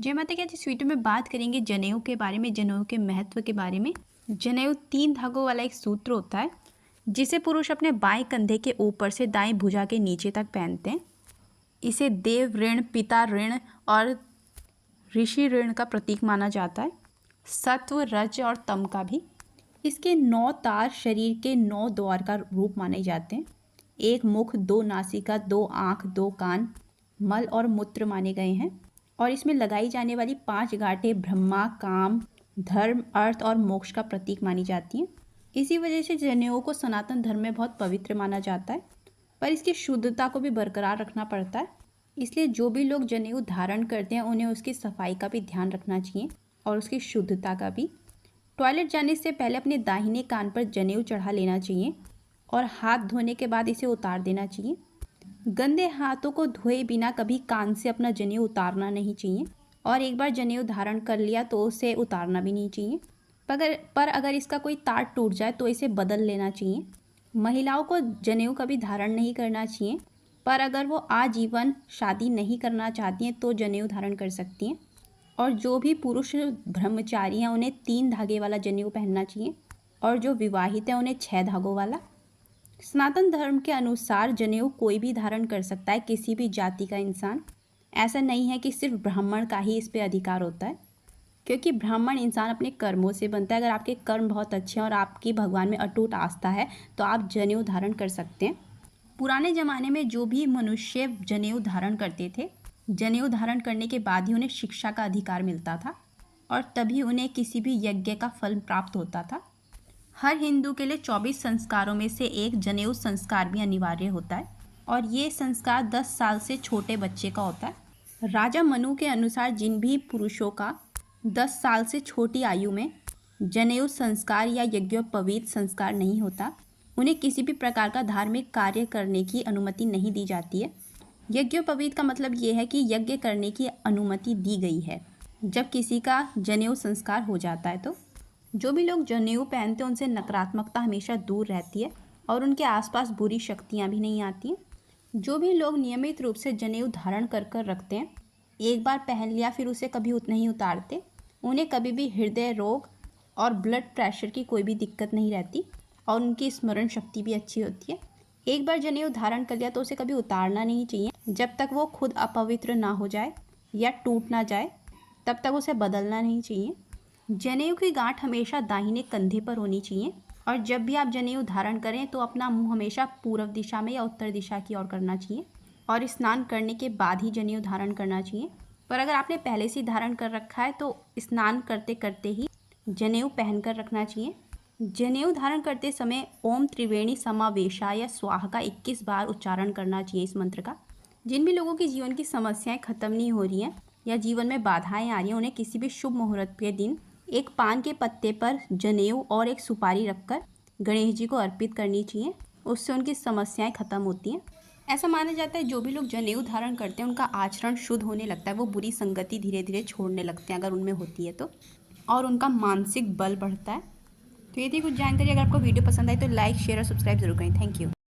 जय माता की। आज इस वीडियो में बात करेंगे जनेऊ के बारे में, जनेऊ के महत्व के बारे में। जनेऊ 3 धागों वाला एक सूत्र होता है जिसे पुरुष अपने बाएं कंधे के ऊपर से दाएं भुजा के नीचे तक पहनते हैं। इसे देव ऋण, पिता ऋण और ऋषि ऋण का प्रतीक माना जाता है, सत्व, रज और तम का भी। इसके 9 तार शरीर के 9 द्वार का रूप माने जाते हैं। 1 मुख, 2 नासिका, 2 आँख, 2 कान, मल और मूत्र माने गए हैं। और इसमें लगाई जाने वाली 5 गांठें ब्रह्मा, काम, धर्म, अर्थ और मोक्ष का प्रतीक मानी जाती हैं। इसी वजह से जनेऊ को सनातन धर्म में बहुत पवित्र माना जाता है, पर इसकी शुद्धता को भी बरकरार रखना पड़ता है। इसलिए जो भी लोग जनेऊ धारण करते हैं उन्हें उसकी सफाई का भी ध्यान रखना चाहिए और उसकी शुद्धता का भी। टॉयलेट जाने से पहले अपने दाहिने कान पर जनेऊ चढ़ा लेना चाहिए और हाथ धोने के बाद इसे उतार देना चाहिए। गंदे हाथों को धोए बिना कभी कान से अपना जनेऊ उतारना नहीं चाहिए और एक बार जनेऊ धारण कर लिया तो उसे उतारना भी नहीं चाहिए। पर अगर इसका कोई तार टूट जाए तो इसे बदल लेना चाहिए। महिलाओं को जनेऊ कभी धारण नहीं करना चाहिए, पर अगर वो आजीवन शादी नहीं करना चाहती हैं तो जनेऊ धारण कर सकती हैं। और जो भी पुरुष ब्रह्मचारी हैं उन्हें 3 धागे वाला जनेऊ पहनना चाहिए और जो विवाहित हैं उन्हें 6 धागों वाला। सनातन धर्म के अनुसार जनेऊ कोई भी धारण कर सकता है, किसी भी जाति का इंसान। ऐसा नहीं है कि सिर्फ ब्राह्मण का ही इस पे अधिकार होता है, क्योंकि ब्राह्मण इंसान अपने कर्मों से बनता है। अगर आपके कर्म बहुत अच्छे हैं और आपकी भगवान में अटूट आस्था है तो आप जनेऊ धारण कर सकते हैं। पुराने ज़माने में जो भी मनुष्य जनेऊ धारण करते थे, जनेऊ धारण करने के बाद ही उन्हें शिक्षा का अधिकार मिलता था और तभी उन्हें किसी भी यज्ञ का फल प्राप्त होता था। हर हिंदू के लिए 24 संस्कारों में से एक जनेऊ संस्कार भी अनिवार्य होता है और ये संस्कार 10 साल से छोटे बच्चे का होता है। राजा मनु के अनुसार जिन भी पुरुषों का 10 साल से छोटी आयु में जनेऊ संस्कार या यज्ञोपवीत संस्कार नहीं होता, उन्हें किसी भी प्रकार का धार्मिक कार्य करने की अनुमति नहीं दी जाती है। यज्ञोपवीत का मतलब ये है कि यज्ञ करने की अनुमति दी गई है जब किसी का जनेऊ संस्कार हो जाता है। तो जो भी लोग जनेऊ पहनते हैं उनसे नकारात्मकता हमेशा दूर रहती है और उनके आसपास बुरी शक्तियाँ भी नहीं आती हैं। जो भी लोग नियमित रूप से जनेऊ धारण कर रखते हैं, एक बार पहन लिया फिर उसे कभी नहीं उतारते, उन्हें कभी भी हृदय रोग और ब्लड प्रेशर की कोई भी दिक्कत नहीं रहती और उनकी स्मरण शक्ति भी अच्छी होती है। एक बार जनेऊ धारण कर लिया तो उसे कभी उतारना नहीं चाहिए जब तक वो खुद अपवित्र ना हो जाए या टूट ना जाए, तब तक उसे बदलना नहीं चाहिए। जनेऊ की गांठ हमेशा दाहिने कंधे पर होनी चाहिए और जब भी आप जनेऊ धारण करें तो अपना मुंह हमेशा पूर्व दिशा में या उत्तर दिशा की ओर करना चाहिए और स्नान करने के बाद ही जनेऊ धारण करना चाहिए। पर अगर आपने पहले से धारण कर रखा है तो स्नान करते करते ही जनेऊ पहन कर रखना चाहिए। जनेऊ धारण करते समय ओम त्रिवेणी समावेशा या स्वाहा का 21 बार उच्चारण करना चाहिए इस मंत्र का। जिन भी लोगों की जीवन की समस्याएं खत्म नहीं हो रही हैं या जीवन में बाधाएं आ रही हैं, उन्हें किसी भी शुभ मुहूर्त के दिन एक पान के पत्ते पर जनेऊ और एक सुपारी रखकर गणेश जी को अर्पित करनी चाहिए। उससे उनकी समस्याएं खत्म होती हैं। ऐसा माना जाता है जो भी लोग जनेऊ धारण करते हैं उनका आचरण शुद्ध होने लगता है, वो बुरी संगति धीरे धीरे छोड़ने लगते हैं अगर उनमें होती है तो, और उनका मानसिक बल बढ़ता है। तो ये थी कुछ जानकारी। अगर आपको वीडियो पसंद आई तो लाइक, शेयर और सब्सक्राइब जरूर करें। Thank you.